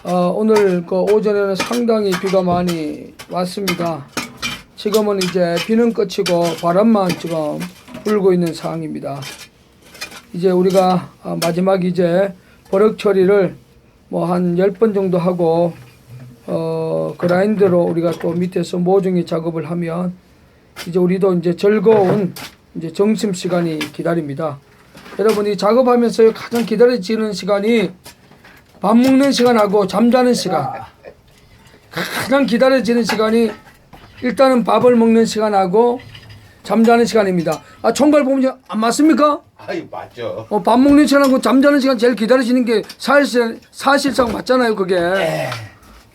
오늘 그 오전에는 상당히 비가 많이 왔습니다. 지금은 이제 비는 그치고 바람만 지금 불고 있는 상황입니다. 이제 우리가 마지막 이제 버럭 처리를 뭐 한 10번 정도 하고 그라인더로 우리가 또 밑에서 모종의 작업을 하면 이제 우리도 이제 즐거운 이제 점심 시간이 기다립니다. 여러분이 작업하면서 가장 기다려지는 시간이 밥 먹는 시간하고 잠자는 시간. 가장 기다려지는 시간이 일단은 밥을 먹는 시간하고 잠자는 시간입니다. 총괄 보면 안 맞습니까? 아이 맞죠. 밥 먹는 시간하고 잠자는 시간 제일 기다려지는 게 사실상 맞잖아요, 그게.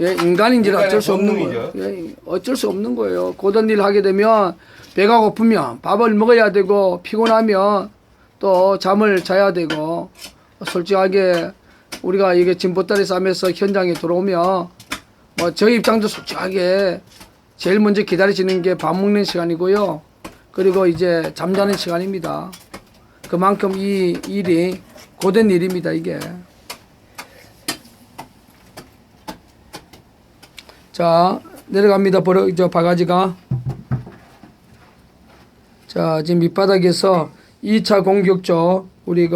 예, 인간인지라 어쩔 수 없는 거예요. 예, 어쩔 수 없는 거예요. 고된 일 하게 되면 배가 고프면 밥을 먹어야 되고 피곤하면 또 잠을 자야 되고 솔직하게 우리가 이게 진보다리 싸면서 현장에 들어오면 뭐 저희 입장도 솔직하게 제일 먼저 기다려지는 게 밥 먹는 시간이고요. 그리고 이제 잠자는 시간입니다. 그만큼 이 일이 고된 일입니다, 이게. 자, 내려갑니다. 바가지가. 자, 지금 밑바닥에서 2차 공격조, 우리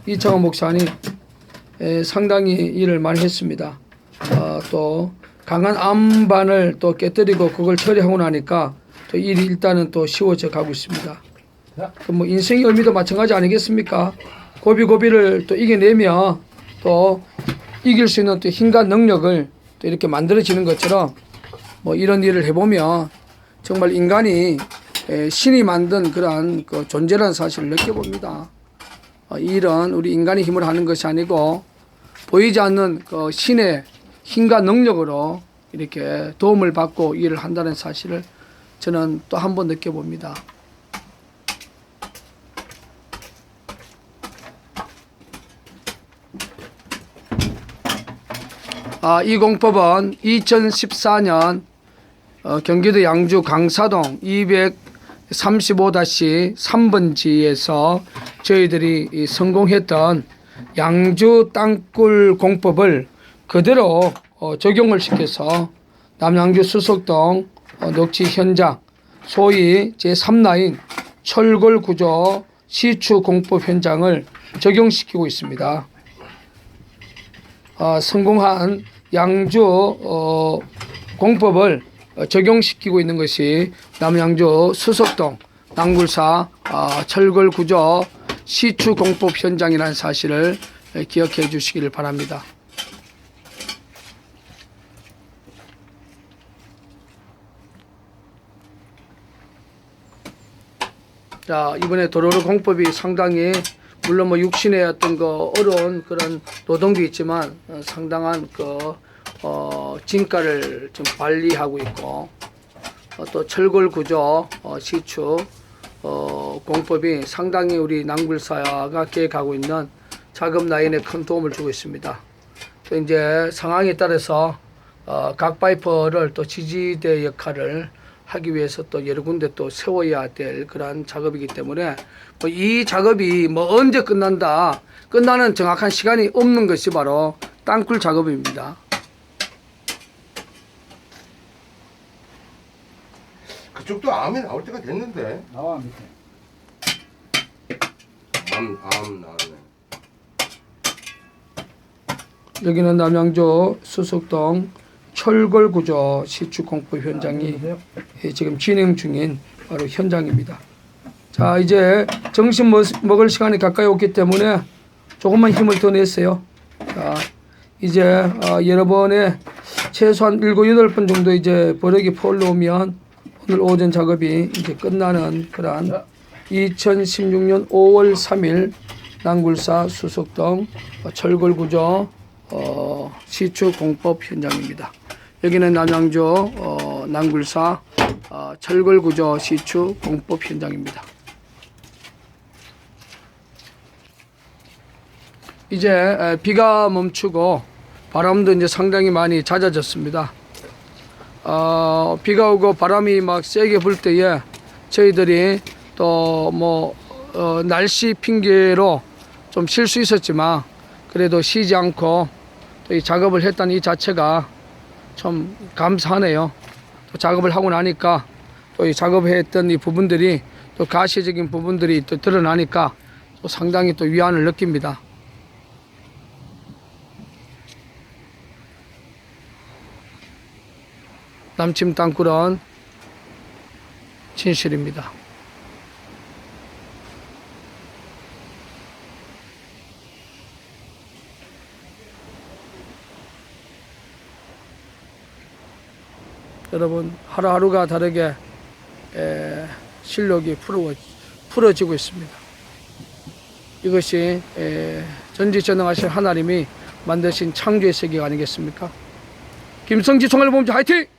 이창호 목사님 상당히 일을 많이 했습니다. 또 강한 암반을 또 깨뜨리고 그걸 처리하고 나니까 또 일이 일단은 또 쉬워져 가고 있습니다. 뭐 인생의 의미도 마찬가지 아니겠습니까? 고비고비를 또 이겨내며 또 이길 수 있는 또 힘과 능력을 또 이렇게 만들어지는 것처럼 뭐 이런 일을 해보면 정말 인간이 신이 만든 그러한 그 존재라는 사실을 느껴봅니다. 이 일은 우리 인간의 힘으로 하는 것이 아니고 보이지 않는 그 신의 힘과 능력으로 이렇게 도움을 받고 일을 한다는 사실을 저는 또 한 번 느껴봅니다. 이 공법은 2014년 경기도 양주 강사동 235-3번지에서 저희들이 성공했던 양주 땅굴 공법을 그대로 적용을 시켜서 남양주 수석동 녹지 현장 소위 제3라인 철골 구조 시추 공법 현장을 적용시키고 있습니다. 성공한 양주 공법을 적용시키고 있는 것이 남양주 수석동 낭굴사 철골 구조 시추 공법 현장이라는 사실을 기억해 주시기를 바랍니다. 자, 이번에 도로로 공법이 상당히 물론 뭐 육신의 어떤 어려운 그런 노동도 있지만 상당한 진가를 좀 발휘하고 있고 또 철골 구조 시추 공법이 상당히 우리 낭굴사가 계획하고 있는 작업 라인에 큰 도움을 주고 있습니다. 또 이제 상황에 따라서 각 파이퍼를 또 지지대 역할을 하기 위해서 또 여러 군데 또 세워야 될 그러한 작업이기 때문에 이 작업이 언제 끝나는 정확한 시간이 없는 것이 바로 땅굴 작업입니다. 그쪽도 암이 나올 때가 됐는데. 나와 밑에. 암 나왔네. 여기는 남양주 수석동 철골 구조 시추 공법 현장이 지금 진행 중인 바로 현장입니다. 자, 이제 점심 먹을 시간이 가까이 왔기 때문에 조금만 힘을 더 냈어요. 자, 이제 여러 번에 최소한 7, 8번 정도 이제 버럭이 올라오면 오늘 오전 작업이 이제 끝나는 그러한 2016년 5월 3일 낭굴사 수석동 철골 구조 시추 공법 현장입니다. 여기는 남양주 낭굴사 철골 구조 시추 공법 현장입니다. 이제 비가 멈추고 바람도 이제 상당히 많이 잦아졌습니다. 비가 오고 바람이 막 세게 불 때에 저희들이 또 날씨 핑계로 좀 쉴 수 있었지만 그래도 쉬지 않고 또 이 작업을 했다는 이 자체가 참 감사하네요. 또 작업을 하고 나니까 또 이 작업했던 이 부분들이 또 가시적인 부분들이 또 드러나니까 또 상당히 또 위안을 느낍니다. 남침 땅굴은 진실입니다. 여러분 하루하루가 다르게 실력이 풀어지고 있습니다. 이것이 전지전능하신 하나님이 만드신 창조의 세계가 아니겠습니까? 김성지 총괄본부 화이팅!